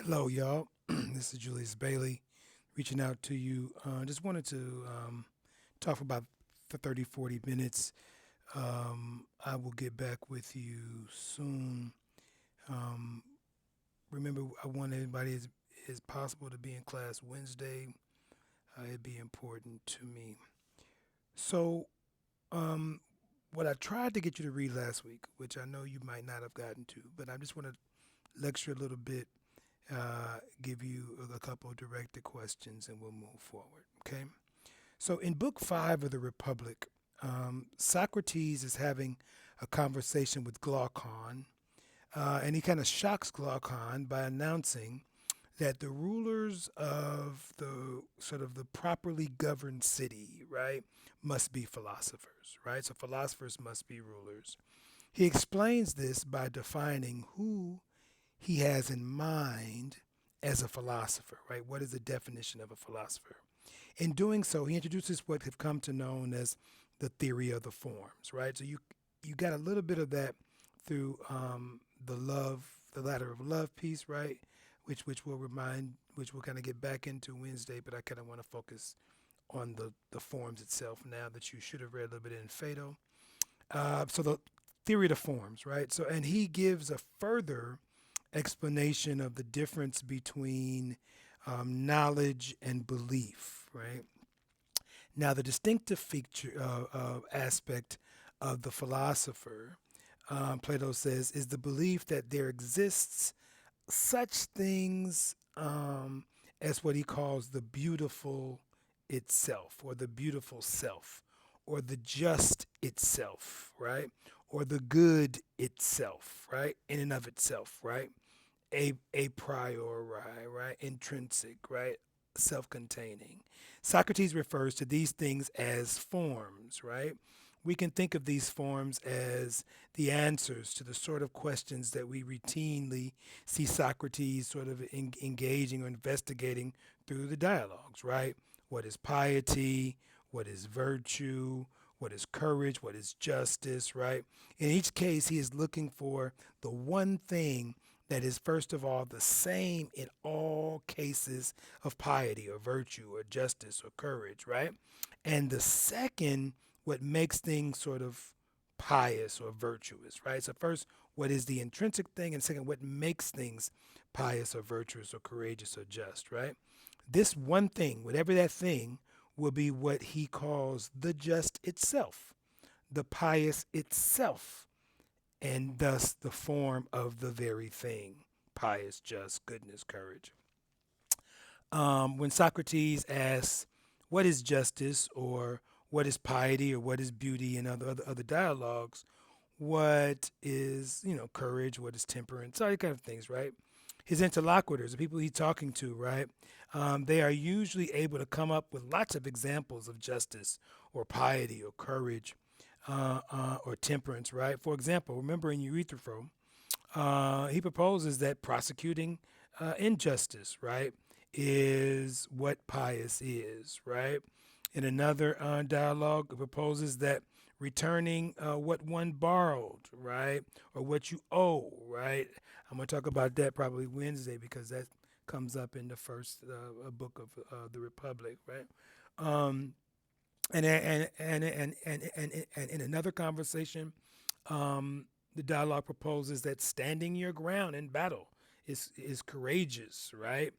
Hello, y'all. This is Julius Bailey reaching out to you. Just wanted to talk for about 30, 40 minutes. I will get back with you soon. Um, Remember, I want everybody as possible to be in class Wednesday. It'd be important to me. So, um, what I tried to get you to read last week, which I know you might not have gotten to, but I just want to lecture a little bit, give you a couple of directed questions, and we'll move forward. Okay. So in Book Five of the Republic, Socrates is having a conversation with Glaucon, and he kind of shocks Glaucon by announcing that the rulers of the sort of the properly governed city, right, must be philosophers, right? So philosophers must be rulers. He explains this by defining who he has in mind as a philosopher, right? What is the definition of a philosopher? In doing so, he introduces what have come to known as the theory of the forms, right? So you got a little bit of that through the ladder of love piece, right? Which we'll kind of get back into Wednesday, but I kind of want to focus on the forms itself now that you should have read a little bit in Phaedo. So the theory of the forms, right? So and he gives a further explanation of the difference between knowledge and belief, right? Now, the distinctive feature aspect of the philosopher, Plato says, is the belief that there exists such things as what he calls the beautiful itself, or the beautiful self, or the just itself, right? Or the good itself, right? In and of itself, right? A priori, right? Intrinsic, right? Self-containing. Socrates refers to these things as forms, right? We can think of these forms as the answers to the sort of questions that we routinely see Socrates sort of engaging or investigating through the dialogues, right? What is piety? What is virtue? What is courage? What is justice, right? In each case, he is looking for the one thing that is, first of all, the same in all cases of piety or virtue or justice or courage, right? And the second, what makes things sort of pious or virtuous, right? So, first, what is the intrinsic thing? And second, what makes things pious or virtuous or courageous or just, right? This one thing, whatever that thing, will be what he calls the just itself, the pious itself, and thus the form of the very thing: pious, just, goodness, courage. When Socrates asks, what is justice, or what is piety, or what is beauty, in other dialogues, what is, courage, what is temperance, all these kind of things, right? His interlocutors, the people he's talking to, right? They are usually able to come up with lots of examples of justice or piety or courage or temperance, right? For example, remember in Euthyphro, he proposes that prosecuting injustice, right, is what pious is, right? In another dialogue, it proposes that returning what one borrowed, right, or what you owe, right? I'm going to talk about that probably Wednesday because that comes up in the first book of the Republic, right? Um, and in another conversation, the dialogue proposes that standing your ground in battle is courageous, right?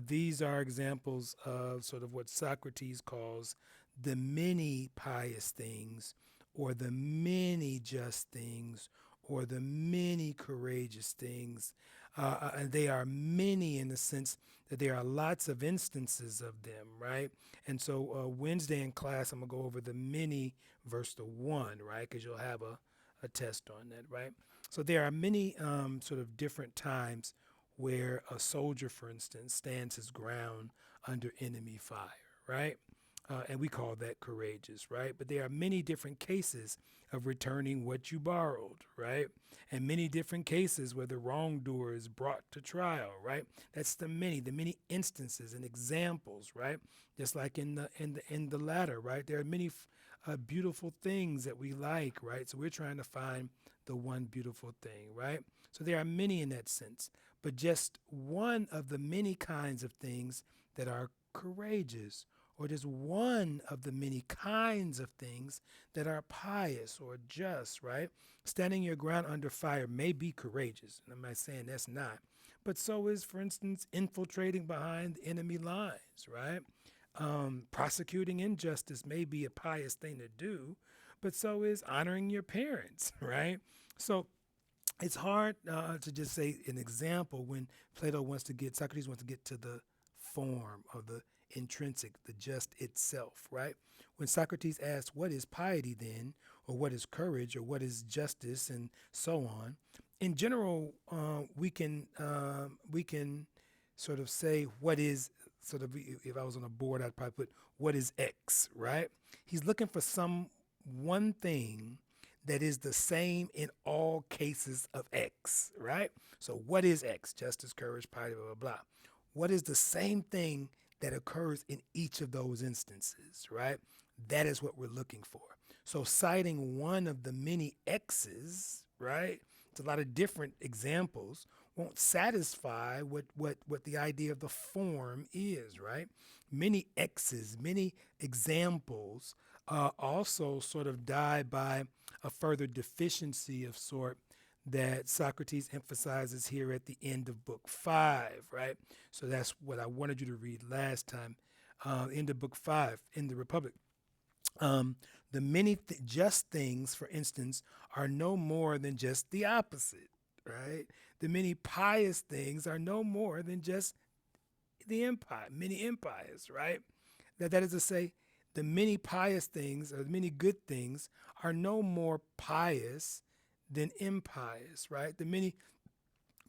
These are examples of sort of what Socrates calls the many pious things, or the many just things, or the many courageous things. And they are many in the sense that there are lots of instances of them, right? And so Wednesday in class, I'm going to go over the many verse the one, right? Because you'll have a test on that, right? So there are many sort of different times where a soldier, for instance, stands his ground under enemy fire, right? And we call that courageous, right? But there are many different cases of returning what you borrowed, right? And many different cases where the wrongdoer is brought to trial, right? That's the many instances and examples, right? Just like in the latter, right? There are many beautiful things that we like, right? So we're trying to find the one beautiful thing, right? So there are many in that sense, but just one of the many kinds of things that are courageous, or just one of the many kinds of things that are pious or just, right? Standing your ground under fire may be courageous. And I'm not saying that's not. But so is, for instance, infiltrating behind enemy lines, right? Prosecuting injustice may be a pious thing to do, but so is honoring your parents, right? So it's hard to just say an example when Socrates wants to get to the form of the intrinsic, the just itself, right? When Socrates asks, what is piety then, or what is courage, or what is justice, and so on, in general, we can sort of say what is sort of, if I was on a board, I'd probably put what is X, right? He's looking for some one thing that is the same in all cases of X, right? So what is X? Justice, courage, piety, blah, blah, blah. What is the same thing that occurs in each of those instances, right? That is what we're looking for. So citing one of the many X's, right? It's a lot of different examples, won't satisfy what the idea of the form is, right? Many X's, many examples also sort of die by a further deficiency of sort that Socrates emphasizes here at the end of book 5, right? So that's what I wanted you to read last time. End of book 5 in the Republic. The many just things, for instance, are no more than just the opposite, right? The many pious things are no more than just the empire, many empires, right? That is to say, the many pious things or the many good things are no more pious than impious, right? The many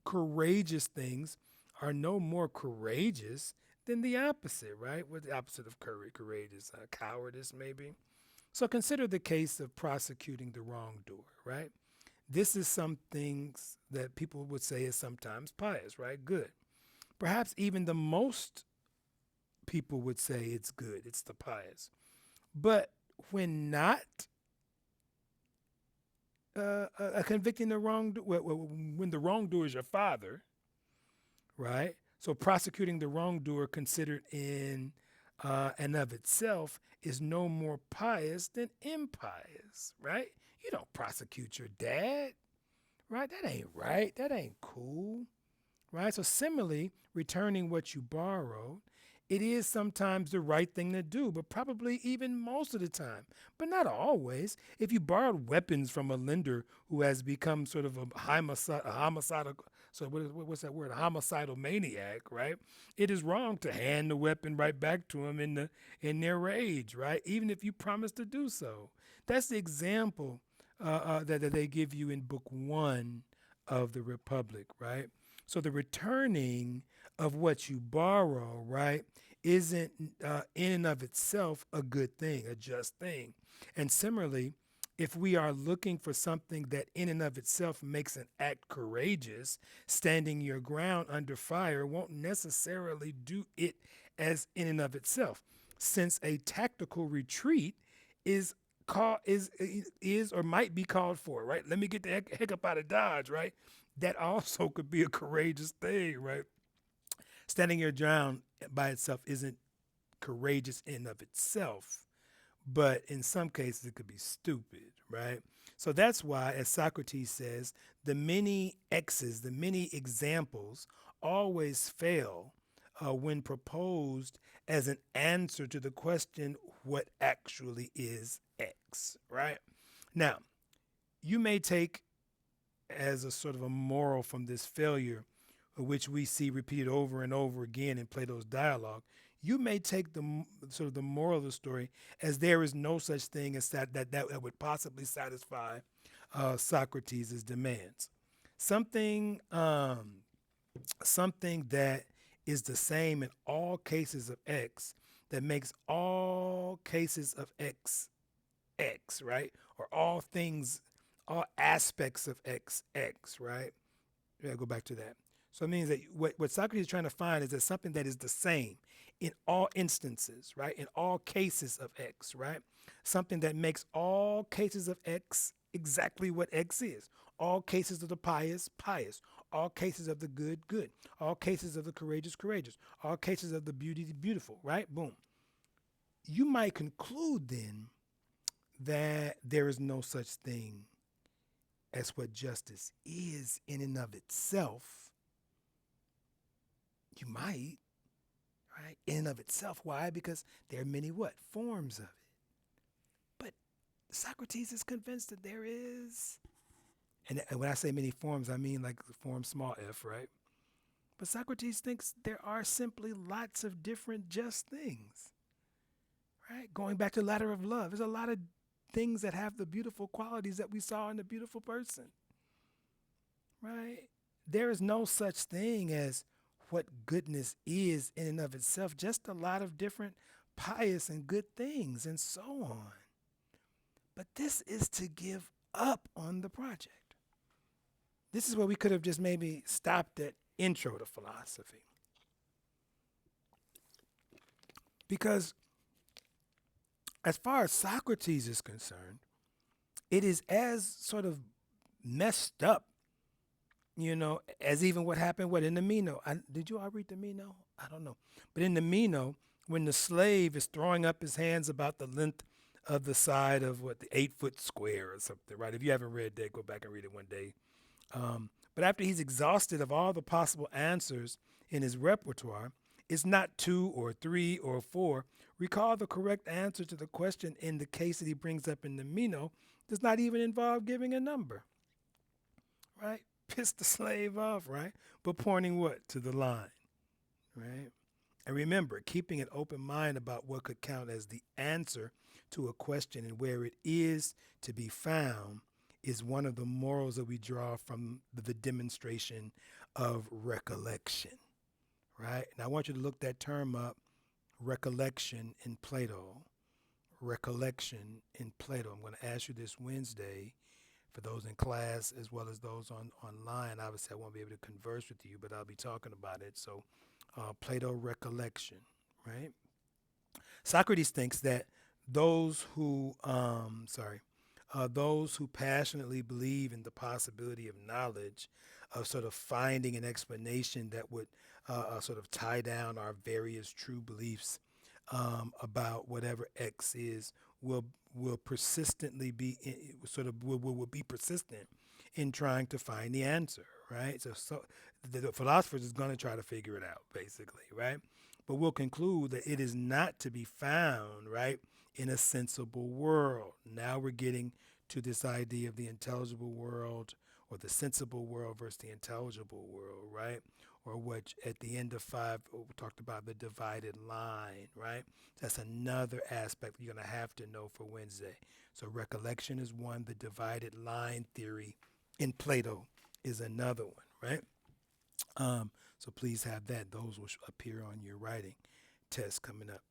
courageous things are no more courageous than the opposite, right? What's the opposite of courage? Courageous, cowardice, maybe. So consider the case of prosecuting the wrongdoer, right? This is some things that people would say is sometimes pious, right? Good. Perhaps even the most people would say it's good, it's the pious. But when not convicting the wrongdoer, when the wrongdoer is your father, right? So prosecuting the wrongdoer considered in and of itself is no more pious than impious, right? You don't prosecute your dad, right? That ain't right. That ain't cool, right? So similarly, returning what you borrowed, it is sometimes the right thing to do, but probably even most of the time, but not always. If you borrowed weapons from a lender who has become sort of a homicidal, so what's that word? A homicidal maniac, right? It is wrong to hand the weapon right back to him in their rage, right? Even if you promise to do so. That's the example that they give you in book 1 of the Republic, right? So the returning of what you borrow, right, isn't in and of itself a good thing, a just thing. And similarly, if we are looking for something that in and of itself makes an act courageous, standing your ground under fire won't necessarily do it as in and of itself, since a tactical retreat is is or might be called for, right? Let me get the heck up out of Dodge, right? That also could be a courageous thing, right? Standing your ground by itself isn't courageous in and of itself, but in some cases it could be stupid, right? So that's why, as Socrates says, the many X's, the many examples always fail when proposed as an answer to the question, what actually is X, right? Now, you may take as a sort of a moral from this failure, which we see repeated over and over again in Plato's dialogue, you may take the sort of the moral of the story as there is no such thing as that would possibly satisfy Socrates' demands. Something something that is the same in all cases of X, that makes all cases of X X, right? Or all things, all aspects of X X, right? Yeah, go back to that. So it means that what Socrates is trying to find is that something that is the same in all instances, right? In all cases of X, right? Something that makes all cases of X exactly what X is. All cases of the pious, pious. All cases of the good, good. All cases of the courageous, courageous. All cases of the beauty, beautiful, right? Boom. You might conclude then that there is no such thing as what justice is in and of itself. You might, right? In and of itself. Why? Because there are many what? Forms of it. But Socrates is convinced that there is. And when I say many forms, I mean like the form small f, right? But Socrates thinks there are simply lots of different just things, right? Going back to the ladder of love, there's a lot of things that have the beautiful qualities that we saw in the beautiful person, right? There is no such thing as what goodness is in and of itself, just a lot of different pious and good things and so on. But this is to give up on the project. This is where we could have just maybe stopped at intro to philosophy. Because as far as Socrates is concerned, it is as sort of messed up, as even what happened, in the Meno. Did you all read the Meno? I don't know. But in the Meno, when the slave is throwing up his hands about the length of the side of the 8-foot square or something, right? If you haven't read that, go back and read it one day. But after he's exhausted of all the possible answers in his repertoire, it's not 2 or 3 or 4. Recall the correct answer to the question in the case that he brings up in the Meno does not even involve giving a number, right? Piss the slave off, right? But pointing what? To the line, right? And remember, keeping an open mind about what could count as the answer to a question and where it is to be found is one of the morals that we draw from the demonstration of recollection, right? And I want you to look that term up, recollection in Plato. Recollection in Plato. I'm going to ask you this Wednesday, for those in class as well as those online. Obviously, I won't be able to converse with you, but I'll be talking about it. So, Plato recollection, right? Socrates thinks that those who passionately believe in the possibility of knowledge, of sort of finding an explanation that would sort of tie down our various true beliefs about whatever X is, will persistently be will be persistent in trying to find the answer, right? So the philosophers is going to try to figure it out, basically, right? But we'll conclude that it is not to be found, right, in a sensible world. Now we're getting to this idea of the intelligible world, or the sensible world versus the intelligible world, right? Or what at the end of 5, we talked about the divided line, right? That's another aspect you're going to have to know for Wednesday. So recollection is one, the divided line theory in Plato is another one, right? So please have that. Those will appear on your writing test coming up.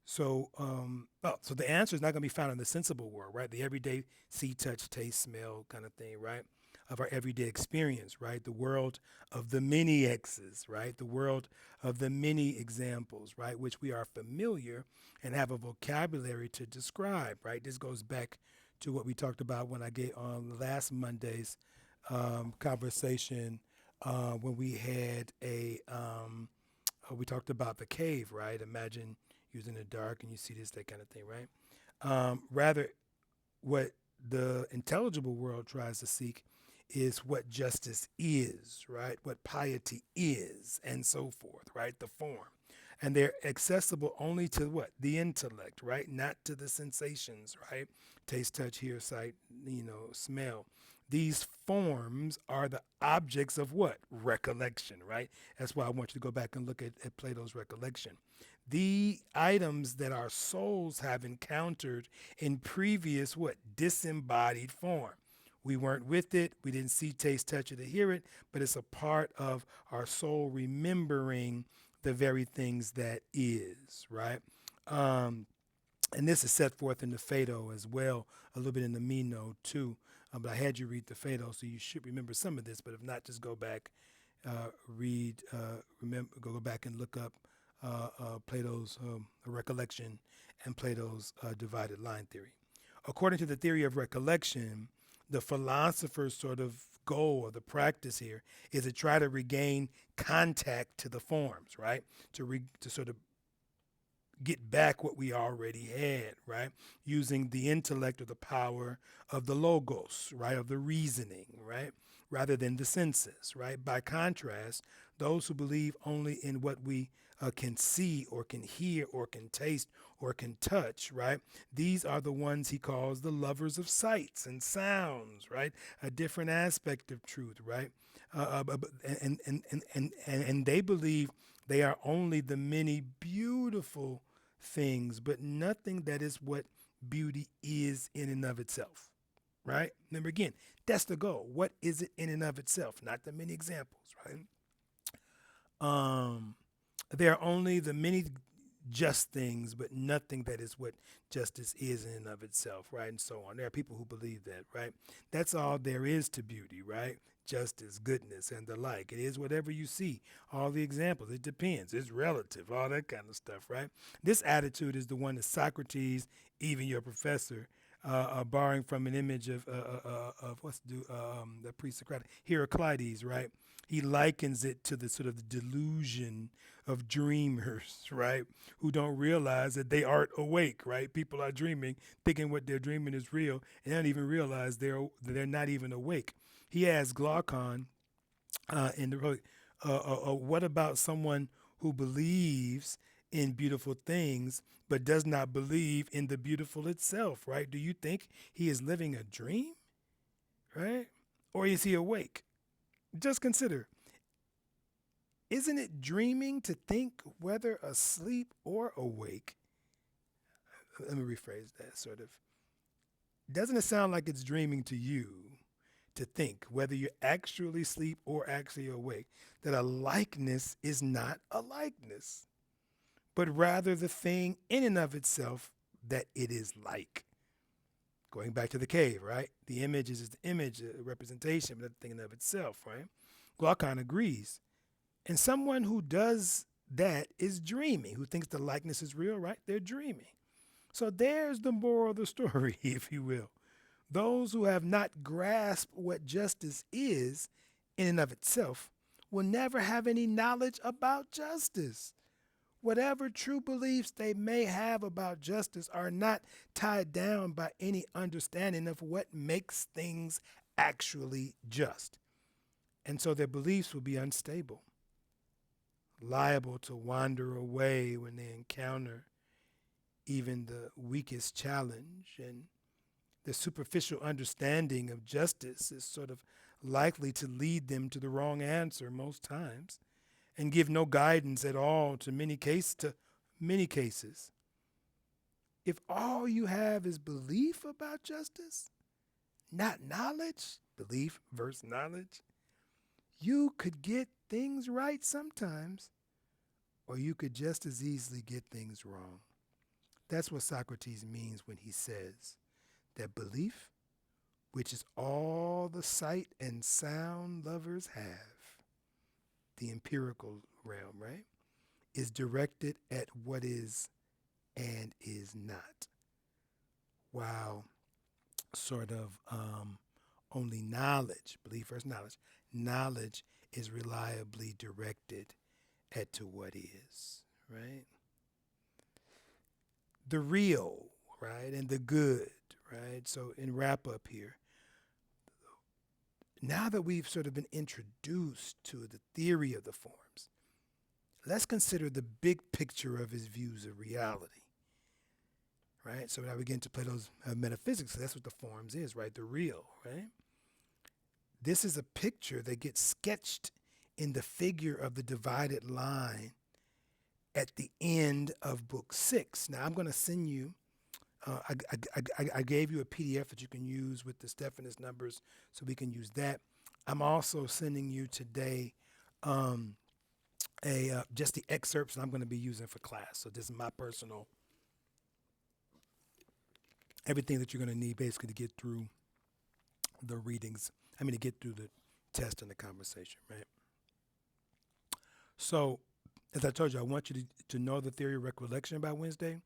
So the answer is not going to be found in the sensible world, right? The everyday see, touch, taste, smell kind of thing, right? Of our everyday experience, right? The world of the many X's, right? The world of the many examples, right? Which we are familiar and have a vocabulary to describe, right? This goes back to what we talked about when I gave on last Monday's conversation when we had we talked about the cave, right? Imagine you're in the dark and you see this, that kind of thing, right? Rather, what the intelligible world tries to seek is what justice is, right? What piety is, and so forth, right? The form. And they're accessible only to what? The intellect, right? Not to the sensations, right? Taste, touch, hear, sight, smell. These forms are the objects of what? Recollection, right? That's why I want you to go back and look at Plato's recollection. The items that our souls have encountered in previous what? Disembodied form. We weren't with it. We didn't see, taste, touch it, or hear it, but it's a part of our soul remembering the very things that is, right? And this is set forth in the Phaedo as well, a little bit in the Meno too. But I had you read the Phaedo, so you should remember some of this. But if not, just go back, go back and look up Plato's Recollection and Plato's Divided Line theory. According to the theory of recollection, the philosopher's sort of goal or the practice here is to try to regain contact to the forms, right? To sort of get back what we already had, right? Using the intellect or the power of the logos, right? Of the reasoning, right? Rather than the senses, right? By contrast, those who believe only in what we can see or can hear or can taste or can touch, right? These are the ones he calls the lovers of sights and sounds, right? A different aspect of truth, right? And they believe they are only the many beautiful things, but nothing that is what beauty is in and of itself, right? Remember again, that's the goal. What is it in and of itself? Not the many examples, right? They are only the many just things, but nothing that is what justice is in and of itself, right? And so on. There are people who believe that, right? That's all there is to beauty, right? Justice, goodness, and the like. It is whatever you see. All the examples. It depends. It's relative. All that kind of stuff, right? This attitude is the one that Socrates, even your professor, borrowing from an image of the pre-Socratic Heraclides, right? He likens it to the sort of delusion of dreamers, right? Who don't realize that they aren't awake, right? People are dreaming, thinking what they're dreaming is real, and they don't even realize they're not even awake. He asked Glaucon in the what about someone who believes in beautiful things but does not believe in the beautiful itself, right? Do you think he is living a dream, right? Or is he awake? Just consider, isn't it dreaming to think whether asleep or awake? Let me rephrase that sort of. Doesn't it sound like it's dreaming to you to think whether you're actually asleep or actually awake, that a likeness is not a likeness, but rather the thing in and of itself that it is like? Going back to the cave, right? The image is the image, a representation, but the thing in and of itself, right? Glaucon agrees. And someone who does that is dreaming, who thinks the likeness is real, right? They're dreaming. So there's the moral of the story, if you will. Those who have not grasped what justice is in and of itself will never have any knowledge about justice. Whatever true beliefs they may have about justice are not tied down by any understanding of what makes things actually just. And so their beliefs will be unstable, liable to wander away when they encounter even the weakest challenge. And the superficial understanding of justice is sort of likely to lead them to the wrong answer most times and give no guidance at all to many cases. If all you have is belief about justice, not knowledge, belief versus knowledge, you could get things right sometimes, or you could just as easily get things wrong. That's what Socrates means when he says that belief, which is all the sight and sound lovers have, the empirical realm, right, is directed at what is and is not. While sort of only knowledge, belief versus knowledge is reliably directed at to what is, right? The real, right, and the good, right? So in wrap up here, now that we've sort of been introduced to the theory of the forms, let's consider the big picture of his views of reality, right? So now we get into Plato's metaphysics. So that's what the forms is, right? The real, right? This is a picture that gets sketched in the figure of the divided line at the end of book 6. Now I'm going to send you, I gave you a PDF that you can use with the Stephanus numbers, so we can use that. I'm also sending you today just the excerpts that I'm going to be using for class. So this is my personal everything that you're going to need basically to get through the readings. To get through the test and the conversation, right? So, as I told you, I want you to know the theory of recollection by Wednesday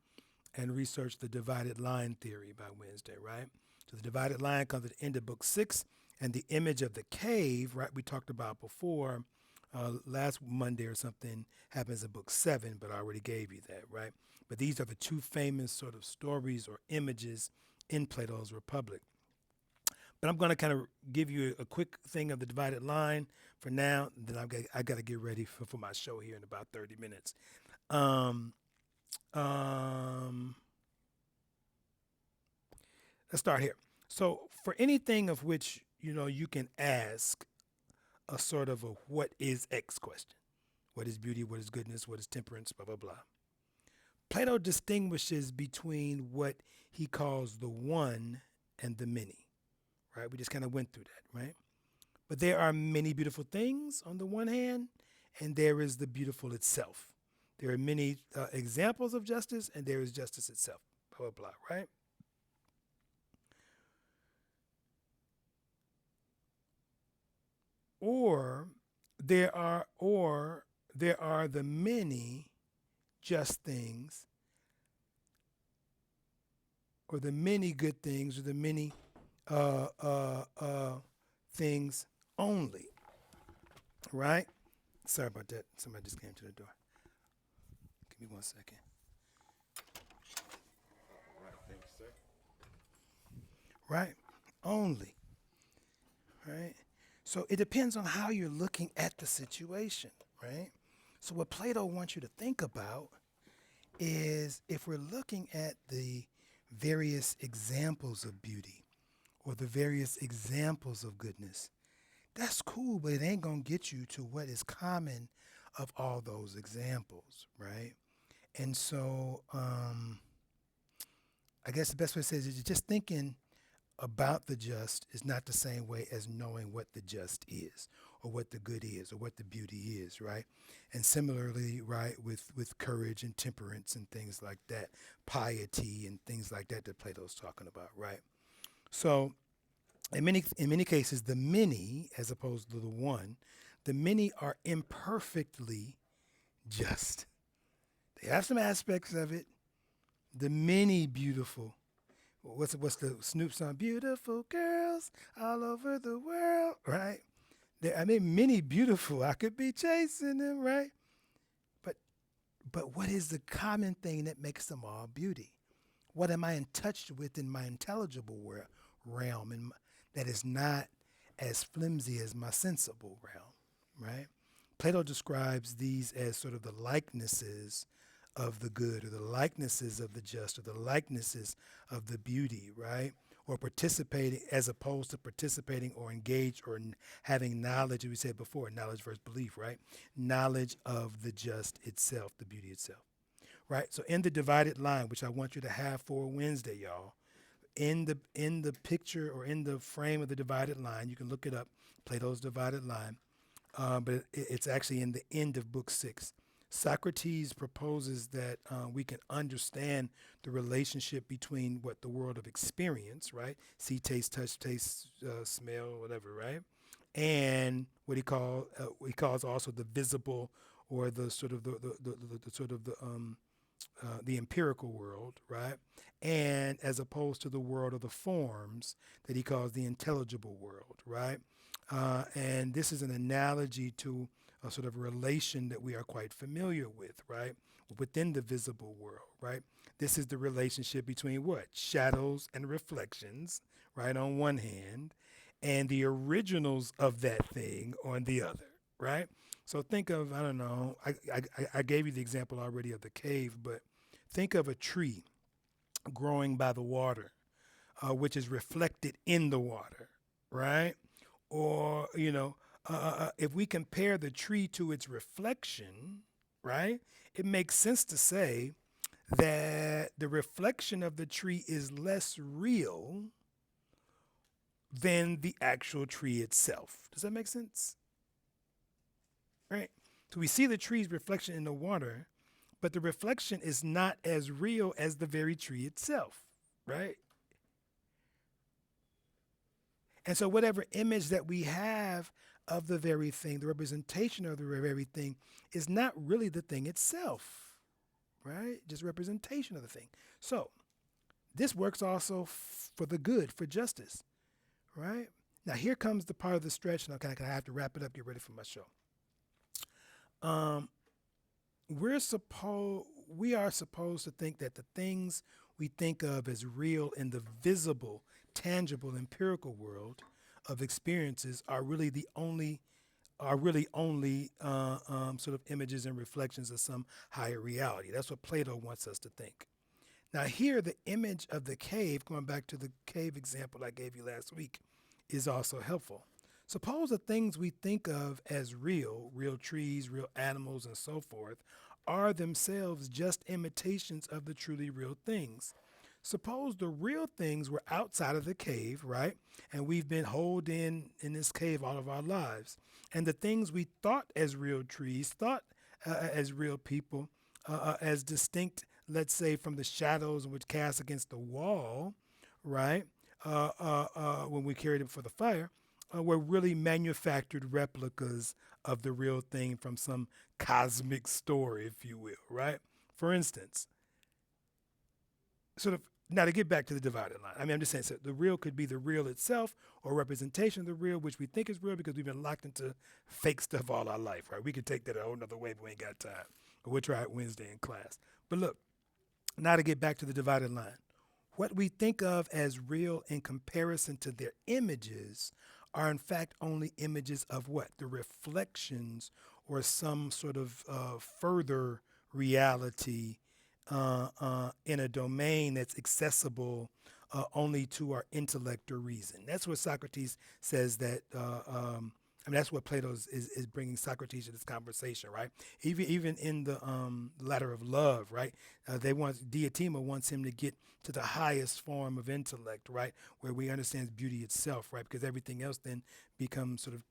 and research the divided line theory by Wednesday, right? So the divided line comes at the end of book 6, and the image of the cave, right, we talked about before, last Monday or something, happens in book 7, but I already gave you that, right? But these are the two famous sort of stories or images in Plato's Republic. But I'm going to kind of give you a quick thing of the divided line for now. Then I got to get ready for my show here in about 30 minutes. Let's start here. So for anything of which, you can ask a sort of a what is X question. What is beauty? What is goodness? What is temperance? Blah, blah, blah. Plato distinguishes between what he calls the one and the many, right? We just kind of went through that, right? But there are many beautiful things on the one hand, and there is the beautiful itself. There are many examples of justice, and there is justice itself, blah, blah, blah, right? Or there are the many just things, or the many good things, or the many things only, right? Sorry about that. Somebody just came to the door. Give me 1 second. Right, thank you, sir. Right? Only. Right? So it depends on how you're looking at the situation, right? So what Plato wants you to think about is if we're looking at the various examples of beauty or the various examples of goodness, that's cool, but it ain't going to get you to what is common of all those examples, right? And so I guess the best way to say it is just thinking about the just is not the same way as knowing what the just is or what the good is or what the beauty is, right? And similarly, right, with courage and temperance and things like that, piety and things like that Plato's talking about, right? So in many cases, the many, as opposed to the one, the many are imperfectly just. They have some aspects of it. The many beautiful. What's the Snoop song? Beautiful girls all over the world, right? Many beautiful. I could be chasing them, right? But what is the common thing that makes them all beauty? What am I in touch with in my intelligible realm, and that is not as flimsy as my sensible realm, right? Plato describes these as sort of the likenesses of the good, or the likenesses of the just, or the likenesses of the beauty, right? Or participating, as opposed to participating or engaged or having knowledge, as we said before, knowledge versus belief, right? Knowledge of the just itself, the beauty itself, right? So in the divided line, which I want you to have for Wednesday, y'all, in the picture or in the frame of the divided line, you can look it up, Plato's divided line, but it's actually in the end of book 6. Socrates proposes that we can understand the relationship between what the world of experience, right? See, taste, touch, taste, smell, whatever, right? And what he calls also the visible, or the sort of the empirical world, right? And as opposed to the world of the forms that he calls the intelligible world, right? And this is an analogy to a sort of relation that we are quite familiar with, right? Within the visible world, right? This is the relationship between what? Shadows and reflections, right, on one hand, and the originals of that thing on the other, right? So think of, I don't know, I gave you the example already of the cave, but think of a tree growing by the water, which is reflected in the water, right? Or, if we compare the tree to its reflection, right, it makes sense to say that the reflection of the tree is less real than the actual tree itself. Does that make sense? Right? So we see the tree's reflection in the water, but the reflection is not as real as the very tree itself, right? And so whatever image that we have of the very thing, the representation of the very thing, is not really the thing itself, right? Just representation of the thing. So this works also for the good, for justice, right? Now here comes the part of the stretch, and I have to wrap it up, get ready for my show. Um, we are supposed to think that the things we think of as real in the visible, tangible, empirical world of experiences are really only sort of images and reflections of some higher reality. That's what Plato wants us to think. Now, here, the image of the cave, going back to the cave example I gave you last week, is also helpful. Suppose the things we think of as real, real trees, real animals, and so forth, are themselves just imitations of the truly real things. Suppose the real things were outside of the cave, right? And we've been holed in this cave all of our lives. And the things we thought as real trees, thought as real people, as distinct, let's say, from the shadows which cast against the wall, right? When we carried it for the fire, were really manufactured replicas of the real thing from some cosmic story, if you will, right? For instance, sort of now to get back to the divided line. I mean, I'm just saying, so the real could be the real itself or representation of the real, which we think is real because we've been locked into fake stuff all our life, right? We could take that a whole nother way, but we ain't got time. But we'll try it Wednesday in class. But look, now to get back to the divided line. What we think of as real in comparison to their images are in fact only images of what? The reflections or some sort of further reality in a domain that's accessible only to our intellect or reason. That's what Socrates says that. I mean, that's what Plato is bringing Socrates to this conversation, right? Even in the ladder of love, right? Diotima wants him to get to the highest form of intellect, right, where we understand beauty itself, right, because everything else then becomes sort of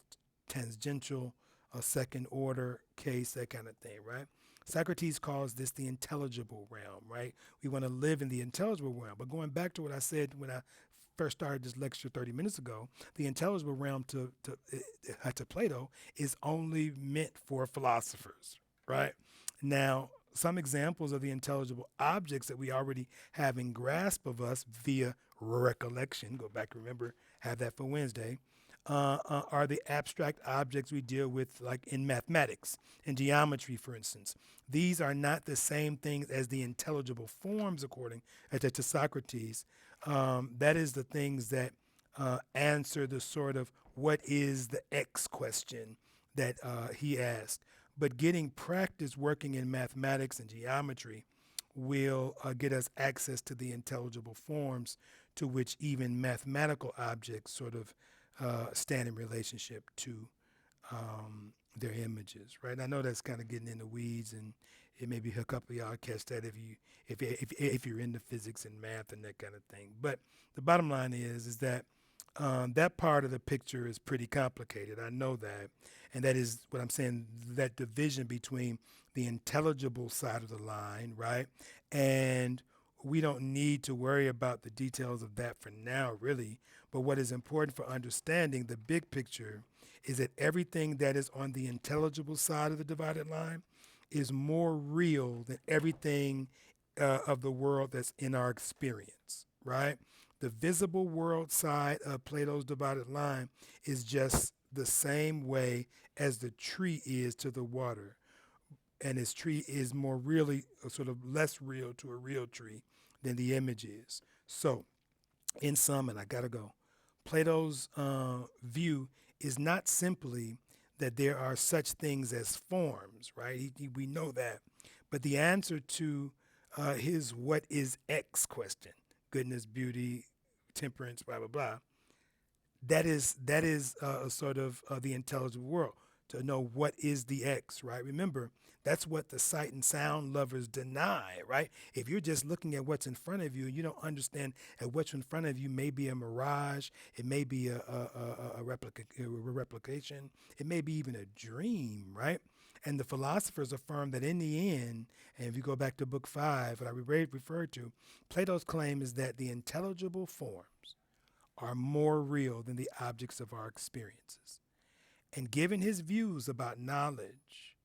tangential, a second order case, that kind of thing, right? Socrates calls this the intelligible realm, right? We want to live in the intelligible realm. But going back to what I said when I first started this lecture 30 minutes ago, the intelligible realm to Plato is only meant for philosophers, right? Now, some examples of the intelligible objects that we already have in grasp of us via recollection, go back, remember, have that for Wednesday, are the abstract objects we deal with, like in mathematics, in geometry, for instance. These are not the same things as the intelligible forms, according to Socrates. That is the things that answer the sort of what is the X question that he asked. But getting practice working in mathematics and geometry will get us access to the intelligible forms to which even mathematical objects sort of stand in relationship to their images, right? And I know that's kind of getting in the weeds, and it maybe a couple of y'all catch that if you're into physics and math and that kind of thing. But the bottom line is that that part of the picture is pretty complicated. I know that, and that is what I'm saying. That division between the intelligible side of the line, right, and we don't need to worry about the details of that for now, really. But what is important for understanding the big picture is that everything that is on the intelligible side of the divided line is more real than everything of the world that's in our experience, right? The visible world side of Plato's divided line is just the same way as the tree is to the water. And his tree is more really, sort of less real to a real tree than the image is. So, in sum, and I gotta go, Plato's view is not simply that there are such things as forms, right? We know that. But the answer to his what is X question, goodness, beauty, temperance, blah, blah, blah, that is a sort of the intelligible world, to know what is the X, right? Remember, that's what the sight and sound lovers deny, right? If you're just looking at what's in front of you and you don't understand that what's in front of you may be a mirage, it may be a replication, it may be even a dream, right? And the philosophers affirm that in the end, and if you go back to book 5, what I referred to, Plato's claim is that the intelligible forms are more real than the objects of our experiences. And given his views about knowledge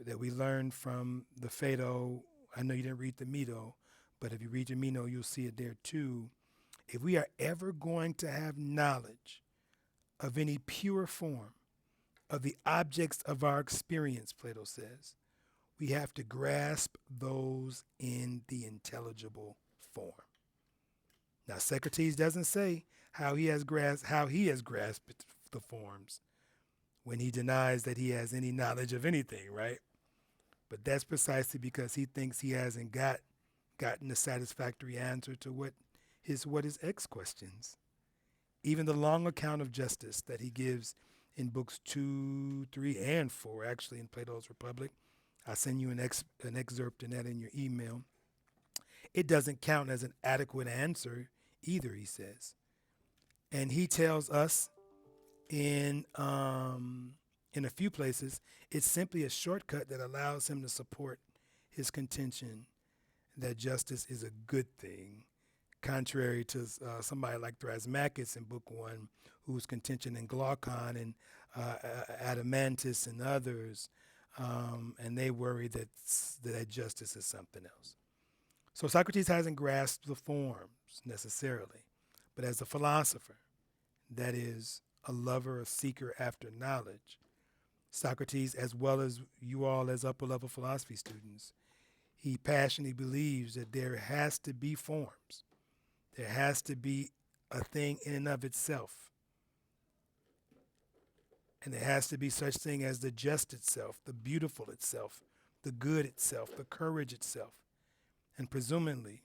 that we learned from the Phaedo, I know you didn't read the Meno, but if you read the Meno, you'll see it there too. If we are ever going to have knowledge of any pure form of the objects of our experience, Plato says, we have to grasp those in the intelligible form. Now, Socrates doesn't say how he has grasped the forms when he denies that he has any knowledge of anything, right? But that's precisely because he thinks he hasn't gotten a satisfactory answer to what his X questions. Even the long account of justice that he gives in books 2, 3, and 4, actually in Plato's Republic, I'll send you an excerpt in that in your email. It doesn't count as an adequate answer either, he says. And he tells us in a few places, it's simply a shortcut that allows him to support his contention that justice is a good thing, contrary to somebody like Thrasymachus in Book 1, whose contention in Glaucon and Adeimantus and others, and they worry that justice is something else. So Socrates hasn't grasped the forms necessarily, but as a philosopher, that is, a lover, a seeker after knowledge, Socrates, as well as you all as upper level philosophy students, he passionately believes that there has to be forms. There has to be a thing in and of itself. And there has to be such thing as the just itself, the beautiful itself, the good itself, the courage itself, and presumably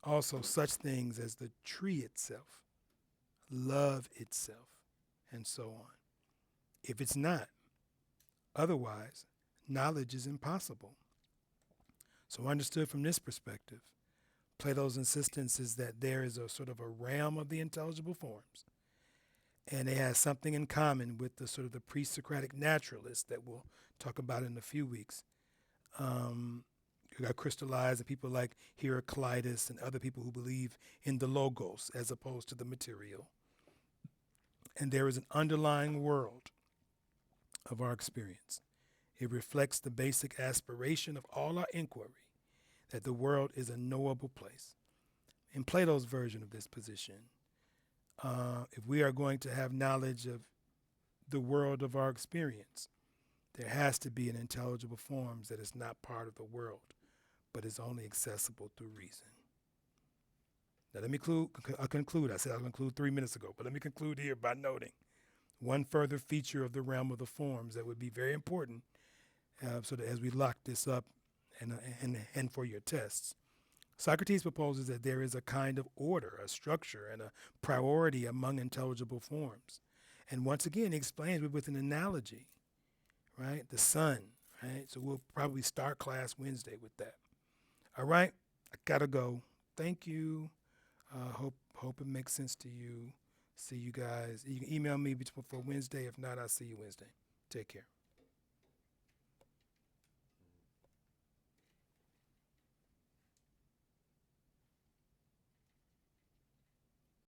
also such things as the tree itself, love itself, and so on. If it's not, otherwise, knowledge is impossible. So understood from this perspective, Plato's insistence is that there is a sort of a realm of the intelligible forms, and it has something in common with the sort of the pre-Socratic naturalists that we'll talk about in a few weeks. You got crystallized and people like Heraclitus and other people who believe in the logos as opposed to the material. And there is an underlying world of our experience. It reflects the basic aspiration of all our inquiry, that the world is a knowable place. In Plato's version of this position, if we are going to have knowledge of the world of our experience, there has to be an intelligible forms that is not part of the world, but is only accessible through reason. Now let me conclude. I said I'll conclude 3 minutes ago, but let me conclude here by noting one further feature of the realm of the forms that would be very important so that as we lock this up and for your tests. Socrates proposes that there is a kind of order, a structure, and a priority among intelligible forms. And once again, he explains it with an analogy, right? The sun, right? So we'll probably start class Wednesday with that. All right, I gotta go. Thank you. Hope it makes sense to you. See you guys. You can email me before Wednesday. If not, I'll see you Wednesday. Take care.